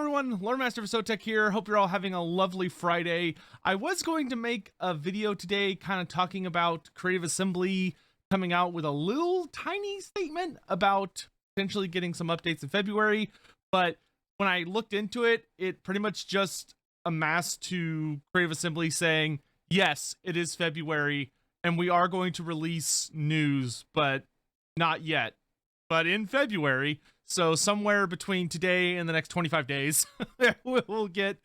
everyone, Loremaster for Sotek here. Hope you're all having a lovely Friday. I was going to make a video today kind of talking about Creative Assembly coming out with a little tiny statement about potentially getting some updates in February, but when I looked into it, it pretty much just amassed to Creative Assembly saying, yes, it is February, and we are going to release news, but not yet, but in February. So somewhere between today and the next 25 days, we'll get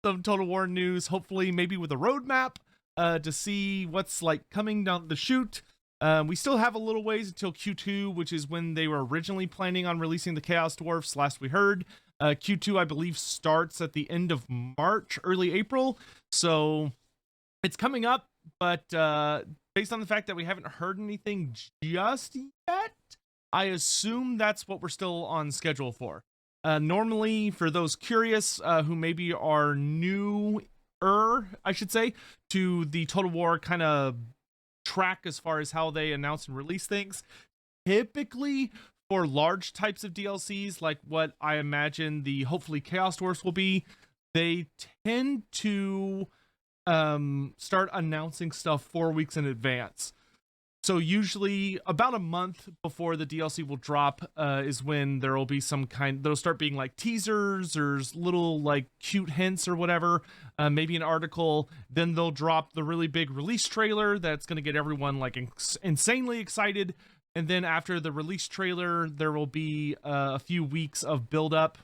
some Total War news, hopefully maybe with a roadmap to see what's like coming down the chute. We still have a little ways until Q2, which is when they were originally planning on releasing the Chaos Dwarfs, last we heard. Q2, I believe, starts at the end of March, early April. So it's coming up, but based on the fact that we haven't heard anything just yet, I assume that's what we're still on schedule for. Normally, for those curious who maybe are newer, I should say, to the Total War kind of track as far as how they announce and release things, typically for large types of DLCs, like what I imagine the hopefully Chaos Dwarfs will be, they tend to start announcing stuff 4 weeks in advance. So usually about a month before the DLC will drop is when there will be some kind, there'll start being like teasers or little like cute hints or whatever, maybe an article. Then they'll drop the really big release trailer that's going to get everyone like insanely excited. And then after the release trailer, there will be a few weeks of build up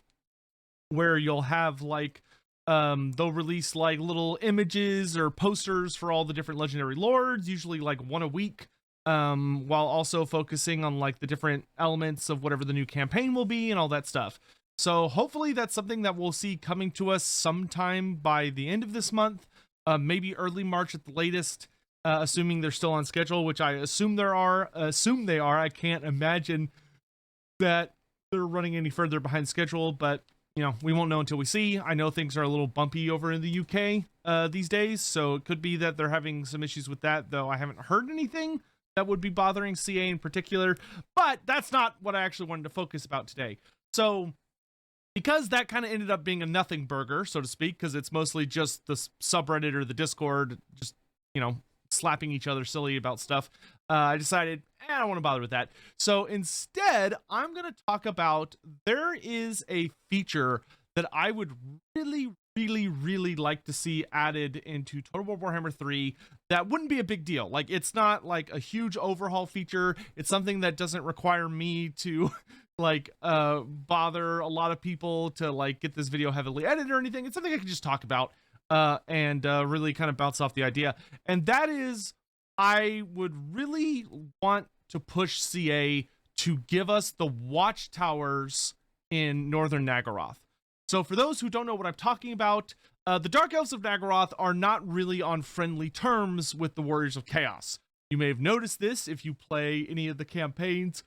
where you'll have like, they'll release like little images or posters for all the different legendary lords, usually like one a week. While also focusing on like the different elements of whatever the new campaign will be and all that stuff. So hopefully that's something that we'll see coming to us sometime by the end of this month, maybe early March at the latest, assuming they're still on schedule, which I assume they are. I can't imagine that they're running any further behind schedule, but you know, we won't know until we see. I know things are a little bumpy over in the UK these days, so it could be that they're having some issues with that, though I haven't heard anything that would be bothering CA in particular, but that's not what I actually wanted to focus about today. So because that kind of ended up being a nothing burger, so to speak, because it's mostly just the subreddit or the Discord just, you know, slapping each other silly about stuff, I decided I don't want to bother with that. So instead, I'm going to talk about, there is a feature that I would really like to see added into Total War Warhammer 3 that wouldn't be a big deal. Like, it's not like a huge overhaul feature. It's something that doesn't require me to like bother a lot of people to like get this video heavily edited or anything. It's something I can just talk about and really kind of bounce off the idea. And that is, I would really want to push CA to give us the Watchtowers in Northern Naggoroth. So for those who don't know what I'm talking about, the Dark Elves of Naggoroth are not really on friendly terms with the Warriors of Chaos. You may have noticed this if you play any of the campaigns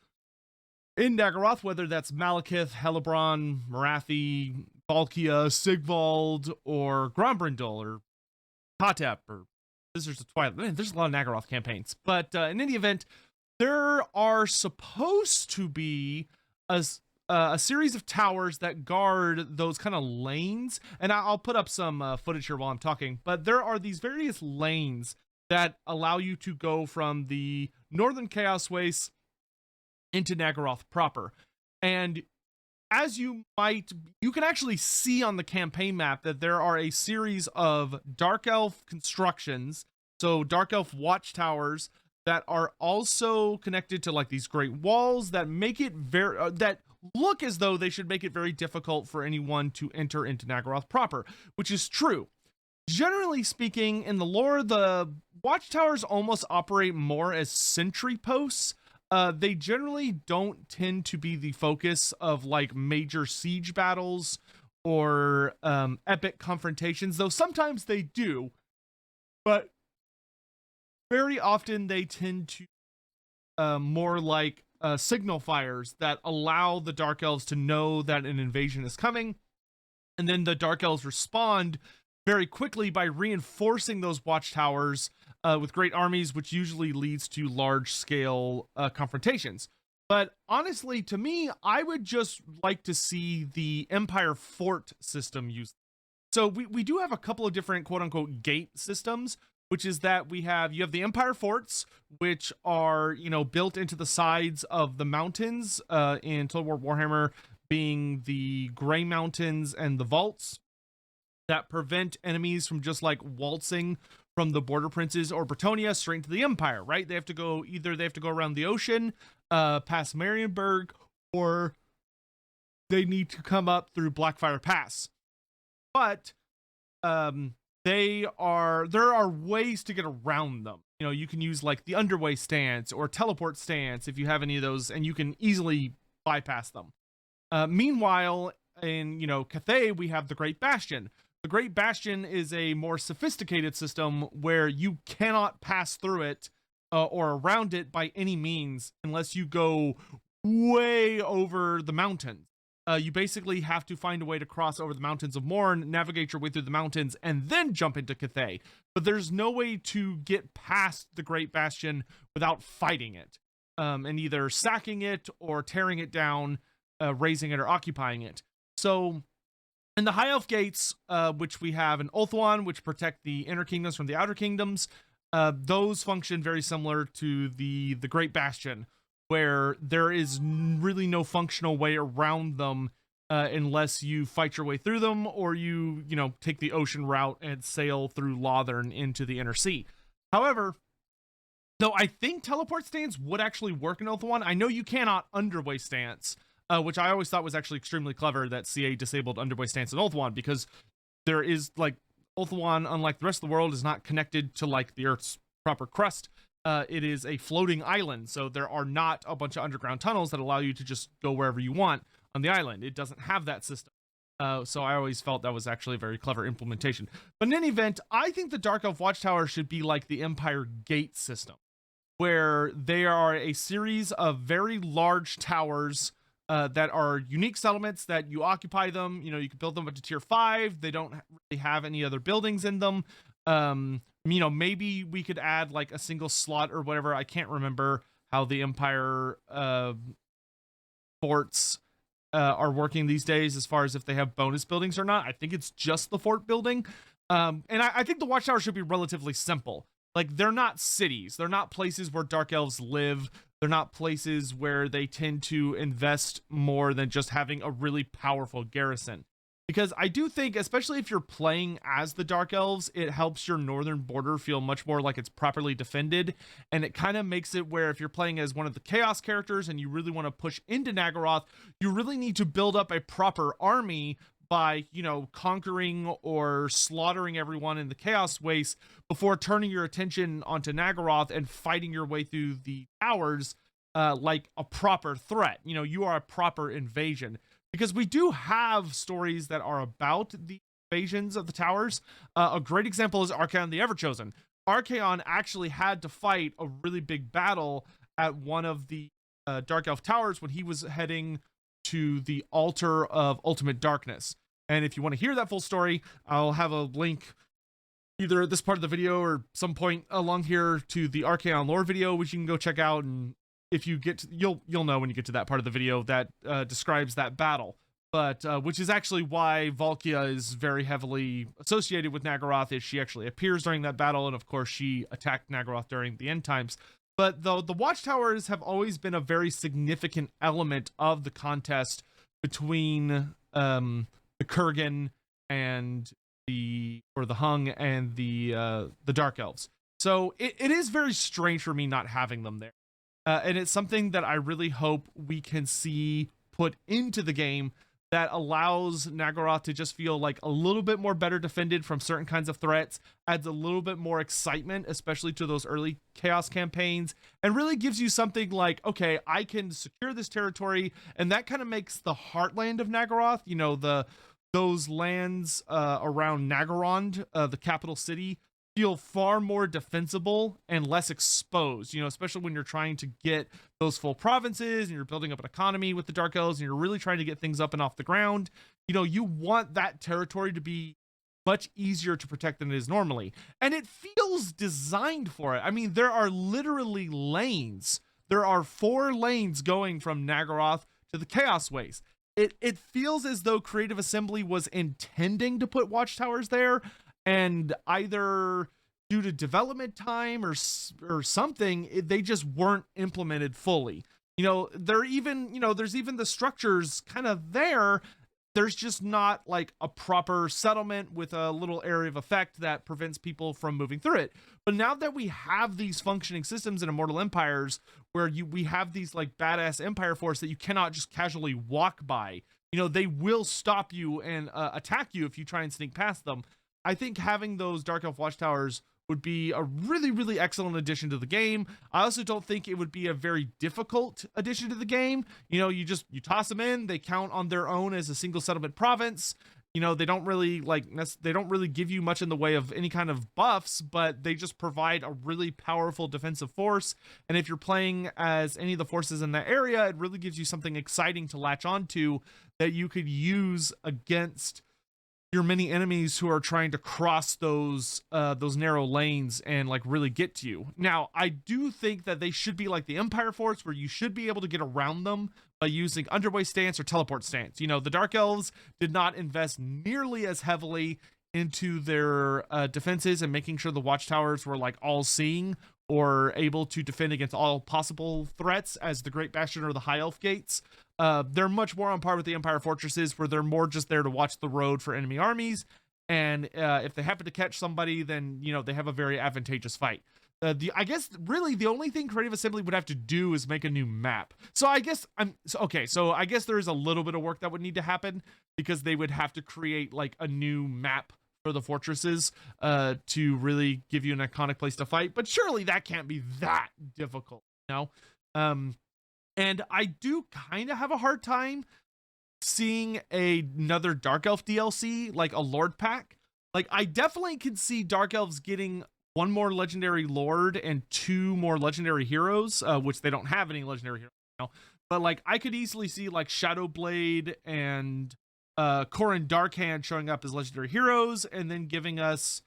in Naggoroth, whether that's Malekith, Hellebrand, Marathi, Valkia, Sigvald, or Grombrindal, or Katep, or Sisters of Twilight. Man, there's a lot of Naggoroth campaigns. But in any event, there are supposed to be a series of towers that guard those kind of lanes, and I'll put up some footage here while I'm talking, but there are these various lanes that allow you to go from the Northern Chaos Wastes into Naggoroth proper. And as you can actually see on the campaign map that there are a series of Dark Elf constructions, so Dark Elf watchtowers, that are also connected to like these great walls that make it very that look as though they should make it very difficult for anyone to enter into Naggoroth proper, which is true. Generally speaking, in the lore, the watchtowers almost operate more as sentry posts. They generally don't tend to be the focus of like major siege battles or epic confrontations, though sometimes they do, but very often they tend to more like signal fires that allow the Dark Elves to know that an invasion is coming, and then the Dark Elves respond very quickly by reinforcing those watchtowers with great armies, which usually leads to large-scale confrontations. But honestly, to me, I would just like to see the Empire Fort system used. So we do have a couple of different quote unquote gate systems, which is that you have the Empire Forts, which are, built into the sides of the mountains in Total War Warhammer, being the Grey Mountains and the vaults that prevent enemies from just like waltzing from the Border Princes or Bretonnia straight into the Empire, right? They have to go around the ocean, past Marienburg, or they need to come up through Blackfire Pass. But there are ways to get around them. You can use like the underway stance or teleport stance if you have any of those, and you can easily bypass them. Meanwhile, in Cathay, we have the Great Bastion. The Great Bastion is a more sophisticated system where you cannot pass through it or around it by any means unless you go way over the mountains. You basically have to find a way to cross over the mountains of Morn, navigate your way through the mountains, and then jump into Cathay. But there's no way to get past the Great Bastion without fighting it, and either sacking it or tearing it down, razing it or occupying it. So in the High Elf Gates, which we have in Ulthuan, which protect the inner kingdoms from the outer kingdoms, those function very similar to the Great Bastion, where there is really no functional way around them unless you fight your way through them, or you take the ocean route and sail through Lothern into the Inner Sea. However, though I think teleport stance would actually work in Ulthuan, I know you cannot underway stance, which I always thought was actually extremely clever that CA disabled underway stance in Ulthuan, because there is like Ulthuan, unlike the rest of the world, is not connected to like the Earth's proper crust. It is a floating island, so there are not a bunch of underground tunnels that allow you to just go wherever you want on the island. It doesn't have that system. So I always felt that was actually a very clever implementation. But in any event, I think the Dark Elf Watchtower should be like the Empire Gate system, where they are a series of very large towers that are unique settlements that you occupy them. You can build them up to tier 5. They don't really have any other buildings in them. Maybe we could add like a single slot or whatever. I can't remember how the Empire forts are working these days as far as if they have bonus buildings or not. I think it's just the fort building. And I think the Watchtower should be relatively simple. Like, they're not cities. They're not places where Dark Elves live. They're not places where they tend to invest more than just having a really powerful garrison. Because I do think, especially if you're playing as the Dark Elves, it helps your northern border feel much more like it's properly defended. And it kind of makes it where if you're playing as one of the Chaos characters and you really want to push into Naggoroth, you really need to build up a proper army by, conquering or slaughtering everyone in the Chaos Waste before turning your attention onto Naggoroth and fighting your way through the towers like a proper threat. You are a proper invasion. Because we do have stories that are about the invasions of the towers. A great example is Archaon the Everchosen. Archaon actually had to fight a really big battle at one of the Dark Elf towers when he was heading to the Altar of Ultimate Darkness. And if you want to hear that full story, I'll have a link either at this part of the video or some point along here to the Archaon lore video, which you can go check out. And if you get to, you'll know when you get to that part of the video that describes that battle, but which is actually why Valkia is very heavily associated with Naggoroth, is she actually appears during that battle, and of course she attacked Naggoroth during the end times. But the Watchtowers have always been a very significant element of the contest between the Kurgan and the Hung and the Dark Elves. So it is very strange for me not having them there. And it's something that I really hope we can see put into the game that allows Naggoroth to just feel like a little bit more better defended from certain kinds of threats, adds a little bit more excitement, especially to those early Chaos campaigns, and really gives you something like, okay, I can secure this territory, and that kind of makes the heartland of Naggoroth, those lands around Naggorond, the capital city, feel far more defensible and less exposed, especially when you're trying to get those full provinces and you're building up an economy with the Dark Elves and you're really trying to get things up and off the ground. You want that territory to be much easier to protect than it is normally. And it feels designed for it. I mean, there are literally lanes there are 4 lanes going from Naggoroth to the Chaos Waste. It feels as though Creative Assembly was intending to put Watchtowers there, and either due to development time or something, they just weren't implemented fully. There's even the structures kind of there. There's just not like a proper settlement with a little area of effect that prevents people from moving through it. But now that we have these functioning systems in Immortal Empires, where we have these like badass Empire force that you cannot just casually walk by, they will stop you and attack you if you try and sneak past them. I think having those Dark Elf Watchtowers would be a really, really excellent addition to the game. I also don't think it would be a very difficult addition to the game. You toss them in, they count on their own as a single settlement province. They don't really give you much in the way of any kind of buffs, but they just provide a really powerful defensive force. And if you're playing as any of the forces in that area, it really gives you something exciting to latch onto that you could use against your many enemies who are trying to cross those narrow lanes and like really get to you. Now, I do think that they should be like the Empire Force, where you should be able to get around them by using underway stance or teleport stance. The Dark Elves did not invest nearly as heavily into their defenses and making sure the Watchtowers were like all seeing or able to defend against all possible threats as the Great Bastion or the High Elf Gates. They're much more on par with the Empire Fortresses, where they're more just there to watch the road for enemy armies. And if they happen to catch somebody, then, they have a very advantageous fight. I guess really the only thing Creative Assembly would have to do is make a new map. So I guess I guess there is a little bit of work that would need to happen, because they would have to create like a new map for the fortresses to really give you an iconic place to fight. But surely that can't be that difficult, and I do kind of have a hard time seeing another Dark Elf DLC, like a Lord pack. Like, I definitely could see Dark Elves getting 1 more legendary Lord and 2 more legendary heroes, which they don't have any legendary heroes now. But like, I could easily see like Shadowblade and Corrin Darkhand showing up as legendary heroes, and then giving us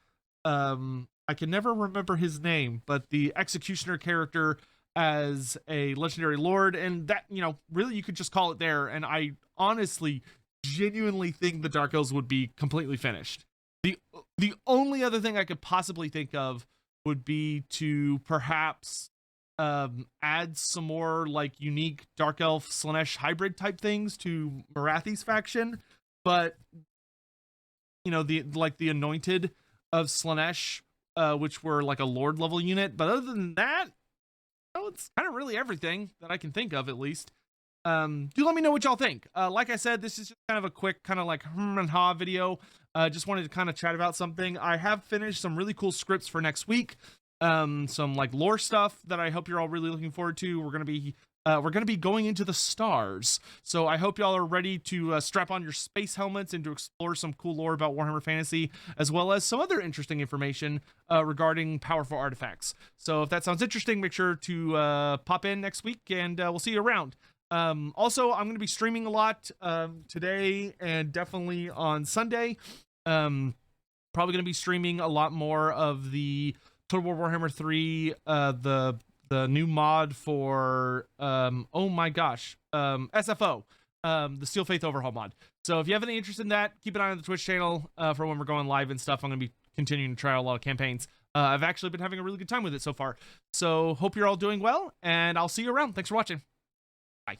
I can never remember his name, but the Executioner character as a legendary lord. And that, really you could just call it there, and I honestly genuinely think the Dark Elves would be completely finished. The only other thing I could possibly think of would be to perhaps add some more like unique Dark Elf Slaanesh hybrid type things to Marathi's faction. But the Anointed of Slaanesh, which were like a Lord level unit. But other than that, it's kind of really everything that I can think of, at least. Do let me know what y'all think. Like I said, this is just kind of a quick kind of like and ha video. Just wanted to kind of chat about something. I have finished some really cool scripts for next week. Some like lore stuff that I hope you're all really looking forward to. We're gonna be going into the stars, so I hope y'all are ready to strap on your space helmets and to explore some cool lore about Warhammer Fantasy, as well as some other interesting information regarding powerful artifacts. So if that sounds interesting, make sure to pop in next week, and we'll see you around. Also, I'm going to be streaming a lot today and definitely on Sunday. Probably going to be streaming a lot more of the Total War Warhammer 3, the new mod for oh my gosh, SFO, the Steel Faith Overhaul mod. So if you have any interest in that, keep an eye on the Twitch channel for when we're going live and stuff. I'm going to be continuing to try out a lot of campaigns. I've actually been having a really good time with it so far. So hope you're all doing well, and I'll see you around. Thanks for watching. Bye.